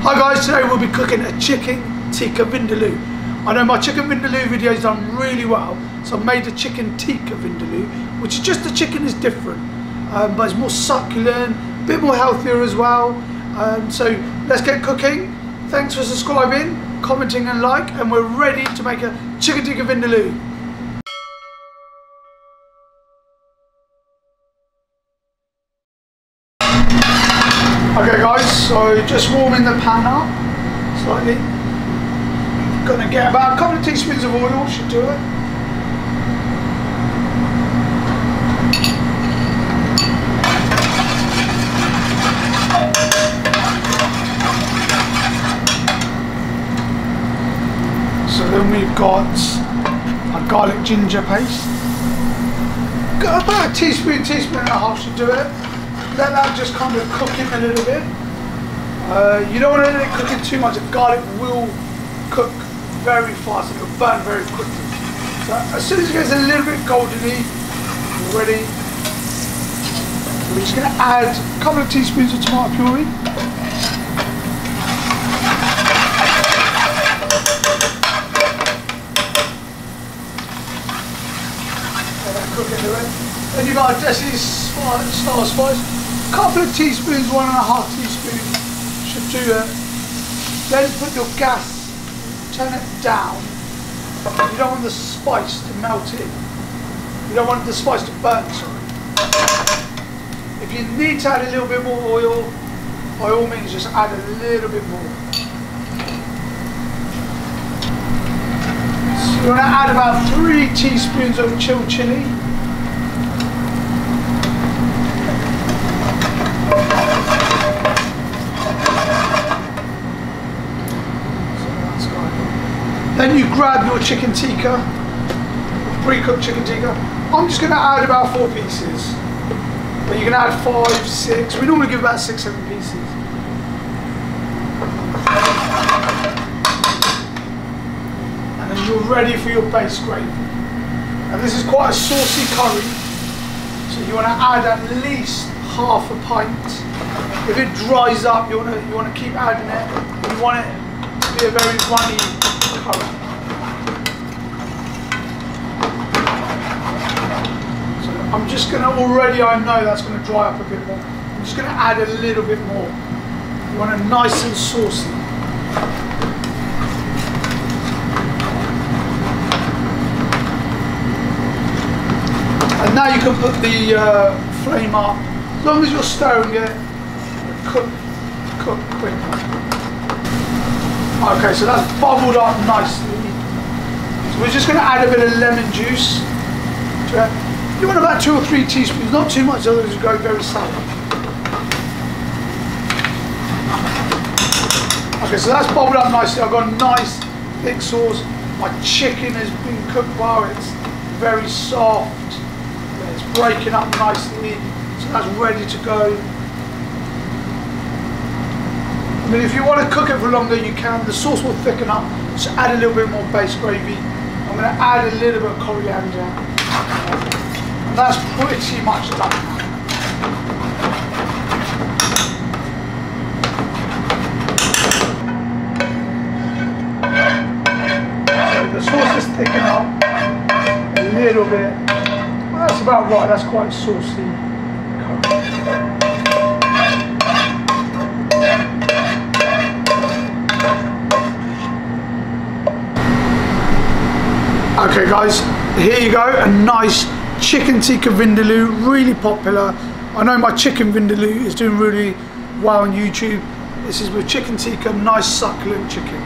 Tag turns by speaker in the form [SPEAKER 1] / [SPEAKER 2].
[SPEAKER 1] Hi guys, today we'll be cooking a chicken Tikka Vindaloo. I know my chicken Vindaloo video has done really well, so I've made a chicken Tikka Vindaloo, which is just the chicken is different, but it's more succulent, a bit more healthier as well. So let's get cooking. Thanks for subscribing, commenting and like, and we're ready to make a chicken Tikka Vindaloo. Okay guys, so just warming the pan up slightly. Gonna get about a couple of teaspoons of oil, should do it. So then we've got our garlic ginger paste. Got about a teaspoon and a half should do it. Let that just kind of cook in a little bit. You don't want to let it cook in too much. The garlic will cook very fast and it will burn very quickly. So as soon as it gets a little bit goldeny, we're ready. So we're just going to add a couple of teaspoons of tomato puree. Let that cook into it. Then you've got a Desi star spice. Couple of teaspoons, 1.5 teaspoons should do it. Then put your gas, turn it down. You don't want the spice to melt in. You don't want the spice to burn, sorry. If you need to add a little bit more oil, by all means just add a little bit more. So you want to add about 3 teaspoons of chilled chili. Then you grab your chicken tikka, pre-cooked chicken tikka. I'm just going to add about 4 pieces, but you can add 5, 6. We normally give about 6, 7 pieces. And then you're ready for your base gravy. And this is quite a saucy curry, so you want to add at least half a pint. If it dries up, you want to keep adding it. You want it to be a very runny curry. So I'm just going to I know that's going to dry up a bit more. I'm just going to add a little bit more. You want it nice and saucy. And now you can put the flame up. As long as you're stirring it, cook quickly. Okay, so that's bubbled up nicely. So we're just going to add a bit of lemon juice to it. You want about 2 or 3 teaspoons, not too much, otherwise you go very sour. Okay, so that's bubbled up nicely. I've got a nice thick sauce. My chicken has been cooked well. It's very soft. It's breaking up nicely. So that's ready to go. I mean, if you want to cook it for longer, you can. The sauce will thicken up, so add a little bit more base gravy. I'm going to add a little bit of coriander. And that's pretty much done. So the sauce is thickening up a little bit. Well, that's about right. That's quite saucy curry. Okay guys, here you go, a nice chicken Tikka Vindaloo, really popular. I know my chicken Vindaloo is doing really well on YouTube. This is with chicken tikka, nice succulent chicken.